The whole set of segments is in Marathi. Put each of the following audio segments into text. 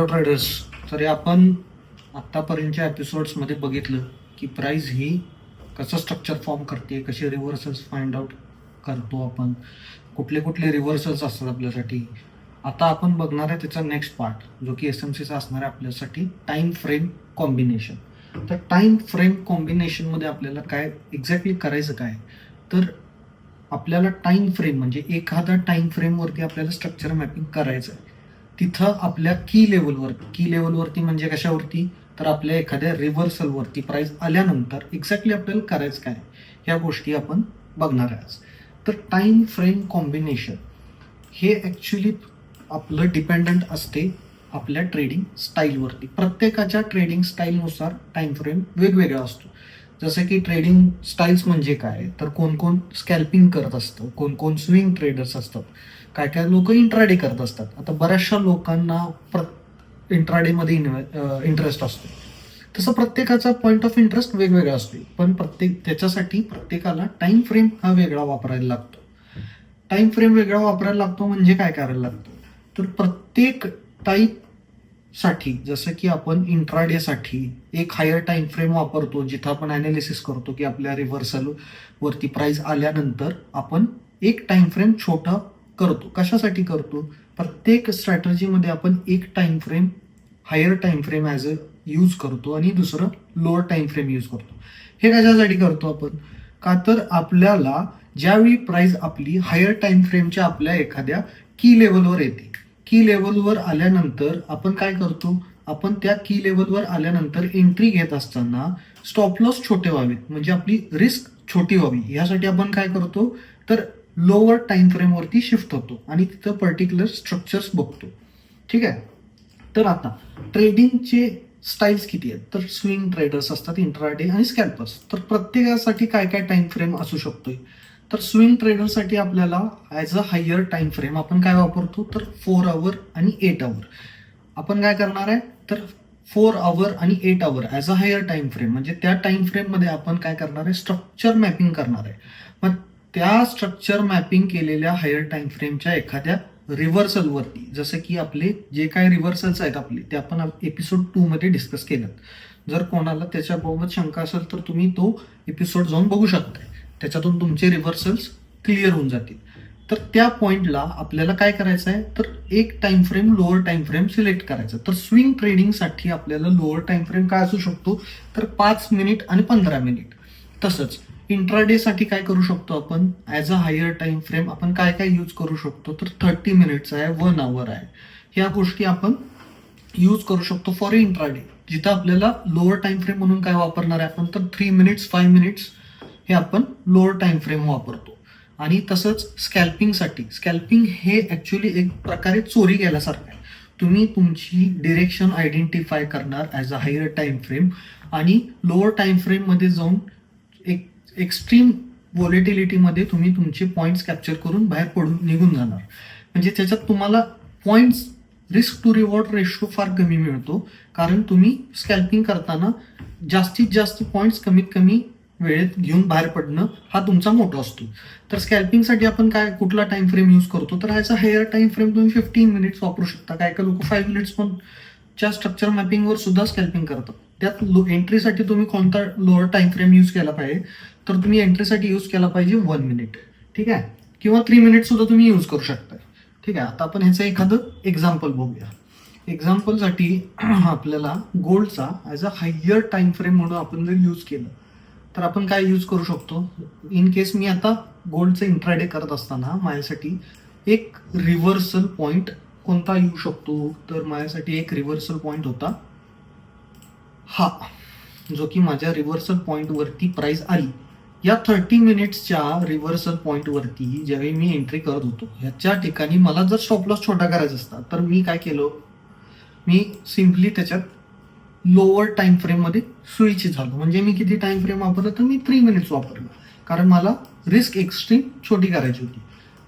Hello traders. तर आपण आत्तापर्यंतच्या एपिसोड्समध्ये बघितलं की प्राइस ही कसं स्ट्रक्चर फॉर्म करते, कसे रिव्हर्सल्स फाइंड आउट करतो आपण, कुठले कुठले रिव्हर्सल्स असतात आपल्यासाठी. आता आपण बघणार आहे त्याचा नेक्स्ट पार्ट, जो की SMCचा असणार आहे आपल्यासाठी टाईम फ्रेम कॉम्बिनेशन. तर टाईम फ्रेम कॉम्बिनेशनमध्ये आपल्याला काय एक्झॅक्टली करायचं काय, तर आपल्याला टाईम फ्रेम म्हणजे एखादा टाईम फ्रेमवरती आपल्याला स्ट्रक्चर मॅपिंग करायचं आहे. तिथं आपल्या की लेवलवरती म्हणजे कशावरती, तर आपल्या एखाद्या रिव्हर्सलवरती प्राइस आल्यानंतर एक्झॅक्टली आपल्याला करायचं काय, ह्या गोष्टी आपण बघणार आहे आज. तर टाईम फ्रेम कॉम्बिनेशन हे ॲक्च्युली आपलं डिपेंडंट असते आपल्या ट्रेडिंग स्टाईलवरती. प्रत्येकाच्या ट्रेडिंग स्टाईलनुसार टाईम फ्रेम वेगवेगळा असतो. जसं की ट्रेडिंग स्टाईल्स म्हणजे काय, तर कोण कोण स्कॅल्पिंग करत असतं, कोण कोण स्विंग ट्रेडर्स असतात, काय काय लोक इंट्राडे करत असतात. आता बऱ्याचशा लोकांना इंट्राडेमध्ये इंटरेस्ट असतो. तसं प्रत्येकाचा पॉईंट ऑफ इंटरेस्ट वेगवेगळा असतो, पण त्याच्यासाठी प्रत्येकाला टाईम फ्रेम हा वेगळा वापरायला लागतो. टाईम फ्रेम वेगळा वापरायला लागतो म्हणजे काय करायला लागतं, तर प्रत्येक टाईप साठी, जसं की आपण इंट्राडेसाठी एक हायर टाइम फ्रेम वापरतो, जिथं आपण अनालिसिस करतो की आपल्या रिव्हर्सल वरती प्राइस आल्यानंतर आपण एक टाइम फ्रेम छोटा करतो. कशासाठी करतो, प्रत्येक स्ट्रॅटर्जीमध्ये आपण एक time frame higher time frame as a use करतो आणि दुसरं लोअर टाइम फ्रेम यूज करतो. हे कशासाठी करतो आपण, का तर आपल्याला ज्यावेळी प्राइस आपली हायर टाइम फ्रेमच्या आपल्या एखाद्या की लेवलवर येते, की लेवलवर आल्यानंतर आपण काय करतो, आपण त्या की लेवलवर आल्यानंतर एंट्री घेत असताना स्टॉप लॉस छोटे व्हावेत, म्हणजे आपली रिस्क छोटी व्हावी, यासाठी आपण काय करतो, तर लोअर टाइम फ्रेमवरती शिफ्ट होतो आणि तिथं पर्टिक्युलर स्ट्रक्चर्स बघतो. ठीक आहे. तर आता ट्रेडिंगचे स्टाईल्स किती आहेत, तर स्विंग ट्रेडर्स असतात, इंट्राडे आणि स्कॅल्पर्स. तर प्रत्येकासाठी काय काय टाइम फ्रेम असू शकतोय, तर स्विंग ट्रेडरसाठी आपल्याला as a higher time frame आपण काय वापरतो, तर 4 आवर आणि 8 आवर. आपण काय करणार आहे, तर 4 आवर आणि 8 hour as a higher time frame, म्हणजे त्या टाइम फ्रेममध्ये आपण काय करणार आहे, स्ट्रक्चर मॅपिंग करणार आहे. मग त्या स्ट्रक्चर मॅपिंग केलेल्या हायर टाइम फ्रेमच्या एखाद्या रिव्हर्सलवरती, जसं की आपले जे काय रिव्हर्सल्स आहेत आपले, ते आपण एपिसोड 2 मध्ये डिस्कस केलं. जर कोणाला त्याच्याबाबत शंका असेल तर तुम्ही तो एपिसोड जाऊन बघू शकता, त्याच्यातून तुमचे रिव्हर्सल्स क्लिअर होऊन जातील. तर त्या पॉइंटला आपल्याला काय करायचं आहे, तर एक time frame lower time frame select करायचं. तर स्विंग ट्रेडिंगसाठी आपल्याला लोअर टाइम फ्रेम काय असू शकतो, तर 5 मिनिट आणि 15 मिनिट. तसंच इंट्राडेसाठी काय करू शकतो आपण, as a higher time frame आपण काय काय यूज करू शकतो, तर 30 मिनिट्स आहे, 1 आवर आहे, ह्या गोष्टी आपण यूज करू शकतो फॉर इंट्राडे. जिथं आपल्याला लोअर टाइम फ्रेम म्हणून काय वापरणार आहे आपण, तर 3 मिनिट्स 5 मिनिट्स हे आपण लोअर टाइम फ्रेम वापरतो. आणि तसंच स्कॅल्पिंग हे ॲक्च्युली एक प्रकारे चोरी केल्यासारखं आहे. तुम्ही तुमची डिरेक्शन आयडेंटिफाय करणार as a higher time frame आणि लोअर टाइम फ्रेममध्ये जाऊन एक एक्स्ट्रीम व्हॉलेटिलिटीमध्ये तुम्ही तुमचे पॉईंट्स कॅप्चर करून बाहेर पडून निघून जाणार. म्हणजे त्याच्यात तुम्हाला points risk to reward ratio फार कमी मिळतो, कारण तुम्ही स्कॅल्पिंग करताना जास्तीत जास्त पॉईंट्स कमीत कमी वेळेत घेऊन बाहेर पडणं हा तुमचा मोठा असतो. तर स्कॅल्पिंगसाठी आपण काय कुठला टाइम फ्रेम यूज करतो, तर ह्याचा हायर टाइम फ्रेम तुम्ही 15 मिनिट्स वापरू शकता. काय काय लोक 5 मिनिट्स पण च्या स्ट्रक्चर मॅपिंगवर सुद्धा स्कॅल्पिंग करतात. त्यात एंट्रीसाठी तुम्ही कोणता लोअर टाइम फ्रेम यूज केला पाहिजे, तर तुम्ही एंट्रीसाठी यूज केला पाहिजे 1 मिनिट. ठीक आहे, किंवा 3 मिनिट सुद्धा तुम्ही यूज करू शकता. ठीक आहे. आता आपण ह्याचं एखादं एक्झाम्पल बघूया. एक्झाम्पलसाठी आपल्याला गोल्डचा as a higher time frame म्हणून आपण जर यूज केलं, तर आपण काय यूज करू शकतो. इन केस मी आता गोल्डचं इंट्राडे करत असताना माझ्यासाठी एक रिव्हर्सल पॉईंट कोणता येऊ शकतो, तर माझ्यासाठी एक रिव्हर्सल पॉईंट होता हा, जो की माझ्या रिव्हर्सल पॉईंटवरती प्राइस आली. या 30 मिनिट्सच्या रिव्हर्सल पॉईंटवरती ज्यावेळी मी एंट्री करत होतो, ह्याच्या ठिकाणी मला जर स्टॉप लॉस छोटा करायचा असता, तर मी काय केलं, मी सिम्पली त्याच्यात लोअर टाइम फ्रेममध्ये स्विच झालो. म्हणजे मी किती टाइम फ्रेम वापरलं, तर मी 3 मिनिट्स वापरलं, कारण मला रिस्क एक्स्ट्रीम छोटी करायची होती.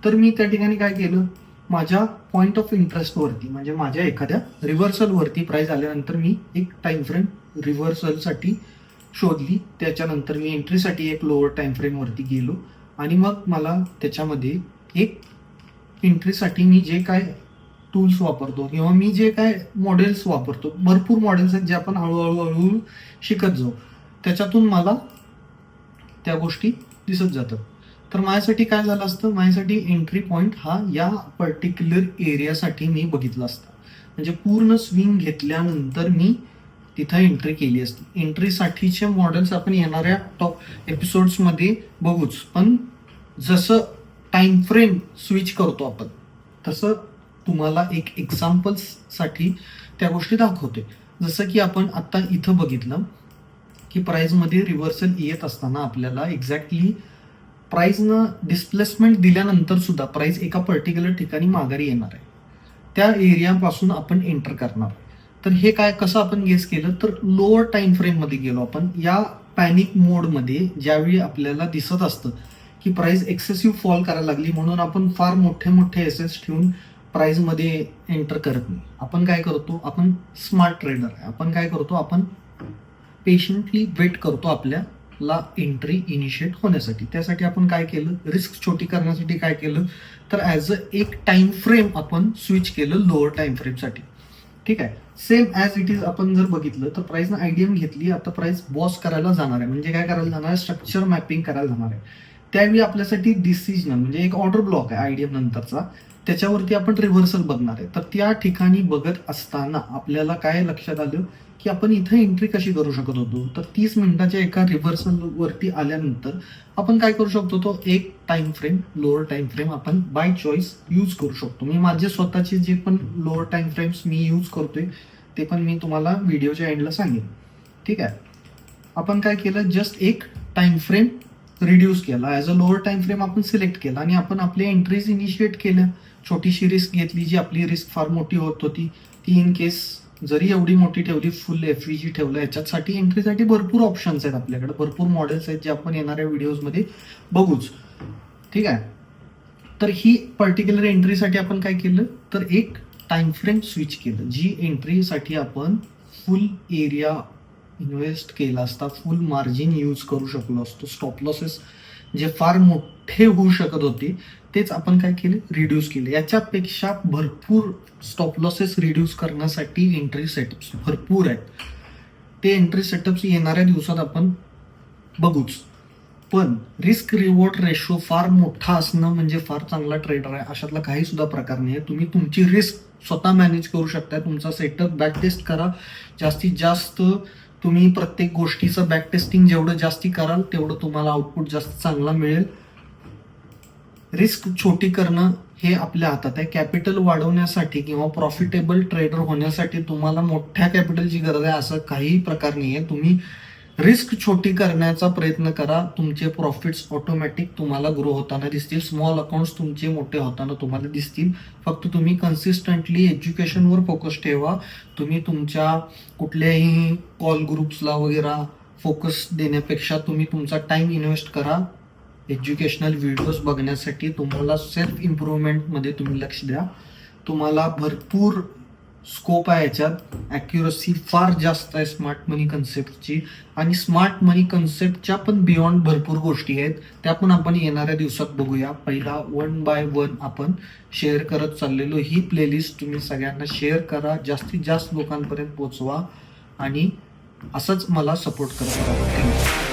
तर मी त्या ठिकाणी काय केलं, माझ्या पॉईंट ऑफ इंटरेस्टवरती म्हणजे माझ्या एखाद्या रिव्हर्सलवरती प्राइस आल्यानंतर मी एक टाइम फ्रेम रिव्हर्सलसाठी शोधली. त्याच्यानंतर मी एंट्रीसाठी एक लोअर टाइम फ्रेमवरती गेलो आणि मग मला त्याच्यामध्ये एक एंट्रीसाठी मी जे काय टूल्स वापरतो किंवा मी जे काय मॉडेल्स वापरतो, भरपूर मॉडेल्स आहेत जे आपण हळूहळू शिकत जाऊ, त्याच्यातून मला त्या गोष्टी दिसत जातात. तर माझ्यासाठी काय झालं असतं, माझ्यासाठी एंट्री पॉईंट हा या पर्टिक्युलर एरियासाठी मी बघितला असता. म्हणजे पूर्ण स्विंग घेतल्यानंतर मी तिथं एंट्री केली असती. एंट्रीसाठीचे मॉडेल्स आपण येणाऱ्या टॉप एपिसोड्समध्ये बघूच, पण जसं टाइम फ्रेम स्विच करतो आपण तसं तुम्हाला एक एक्झाम्पल्ससाठी त्या गोष्टी दाखवते. जसं की आपण आता इथं बघितलं की प्राईजमध्ये रिव्हर्सल येत असताना आपल्याला एक्झॅक्टली प्राईजनं डिस्प्लेसमेंट दिल्यानंतर सुद्धा प्राईज एका पर्टिक्युलर ठिकाणी माघारी येणार आहे. त्या एरियापासून आपण एंटर करणार. तर हे काय कसं आपण गेस केलं, तर लोअर टाइम फ्रेममध्ये गेलो आपण. या पॅनिक मोडमध्ये ज्यावेळी आपल्याला दिसत असतं की प्राईज एक्सेसिव्ह फॉल करायला लागली, म्हणून आपण फार मोठे मोठे एसेट्स ठेवून प्राईजमध्ये एंटर करत नाही. आपण काय करतो, आपण स्मार्ट ट्रेडर आहे. आपण काय करतो, आपण पेशंटली वेट करतो आपल्याला एंट्री इनिशिएट होण्यासाठी. त्यासाठी आपण काय केलं, रिस्क छोटी करण्यासाठी काय केलं, तर ॲज अ एक टाइम फ्रेम आपण स्विच केलं लोअर टाइम फ्रेमसाठी. ठीक आहे. सेम ॲज इट इज आपण जर बघितलं तर प्राईजनं आयडीएम घेतली, आता प्राईज बॉस करायला जाणार आहे. म्हणजे काय करायला जाणार आहे, स्ट्रक्चर मॅपिंग करायला जाणार आहे. त्यावेळी आपल्यासाठी डिसिजन म्हणजे एक ऑर्डर ब्लॉक आहे आयडीएम नंतरचा, त्याच्यावरती आपण रिव्हर्सल बघणार आहे. तर त्या ठिकाणी बघत असताना आपल्याला काय लक्षात आलं की आपण इथं एंट्री कशी करू शकत होतो. तर 30 मिनिटाच्या एका रिव्हर्सल वरती आल्यानंतर आपण काय करू शकतो, तो एक time frame lower time frame आपण बाय चॉईस यूज करू शकतो. मी माझे स्वतःचे जे पण लोअर टाइम फ्रेम्स मी यूज करतोय ते पण मी तुम्हाला व्हिडिओच्या एंडला सांगेन. ठीक आहे. आपण काय केलं, जस्ट एक टाइम फ्रेम रिड्यूस केला, as a lower time frame आपण सिलेक्ट केला आणि आपण आपले एंट्रीज इनिशिएट केल्या. छोटीशी रिस्क घेतली, जी आपली रिस्क फार मोठी होत होती ती इन केस जरी एवढी मोठी ठेवली, फुल एफव्हीजी ठेवलं, याच्यासाठी एंट्रीसाठी भरपूर ऑप्शन्स आहेत आपल्याकडे, भरपूर मॉडेल्स आहेत जे आपण येणाऱ्या व्हिडिओजमध्ये बघूच. ठीक आहे. तर ही पर्टिक्युलर एंट्रीसाठी आपण काय केलं, तर एक टाइम फ्रेम स्विच केलं. जी एंट्रीसाठी आपण फुल एरिया इन्व्हेस्ट केला असता, फुल मार्जिन यूज करू शकलो असतो, स्टॉप लॉसेस जे फार मोठे होऊ शकत होते तेच आपण काय केले, रिड्यूस केले. याच्यापेक्षा भरपूर स्टॉप लॉसेस रिड्यूस करण्यासाठी एंट्री सेटअप्स भरपूर आहेत. ते एंट्री सेटअप्स येणाऱ्या दिवसात आपण बघूच. पण रिस्क रिवॉर्ड रेशो फार मोठा असणं म्हणजे फार चांगला ट्रेडर आहे अशातला काही सुद्धा प्रकार नाही आहे. तुम्ही तुमची रिस्क स्वतः मॅनेज करू शकता. तुमचा सेटअप बॅक टेस्ट करा. जास्तीत जास्त तुम्ही प्रत्येक गोष्टीचं बॅक टेस्टिंग जेवढं जास्ती कराल तेवढं तुम्हाला आउटपुट जास्त चांगला मिळेल. रिस्क छोटी करणं हे आपल्या हातात आहे. कॅपिटल वाढवण्यासाठी किंवा प्रॉफिटेबल ट्रेडर होण्यासाठी तुम्हाला मोठ्या कॅपिटलची गरज आहे असं काही प्रकार नाही आहे. तुम्ही रिस्क छोटी करण्याचा प्रयत्न करा, तुमचे प्रॉफिट्स ऑटोमॅटिक तुम्हाला ग्रो होताना दिसतील. स्मॉल अकाउंट्स तुमचे मोठे होताना तुम्हाला दिसतील. फक्त तुम्ही कन्सिस्टंटली एज्युकेशनवर फोकस ठेवा. तुम्ही तुमच्या कुठल्याही कॉल ग्रुप्सला वगैरे फोकस देण्यापेक्षा तुम्ही तुमचा टाइम इन्व्हेस्ट करा एज्युकेशनल व्हिडिओज बघण्यासाठी. तुम्हाला सेल्फ इम्प्रूव्हमेंटमध्ये तुम्ही लक्ष द्या. तुम्हाला भरपूर स्कोप आहे याच्यात. ॲक्युरसी फार जास्त आहे स्मार्ट मनी कन्सेप्टची, आणि स्मार्ट मनी कन्सेप्टच्या पण बियॉन्ड भरपूर गोष्टी आहेत. त्या पण आपण येणाऱ्या दिवसात बघूया. पहिला 1 बाय 1 आपण शेअर करत चाललेलो. ही प्लेलिस्ट तुम्ही सगळ्यांना शेअर करा, जास्तीत जास्त लोकांपर्यंत पोहोचवा आणि असंच मला सपोर्ट करत राहा. थँक्यू.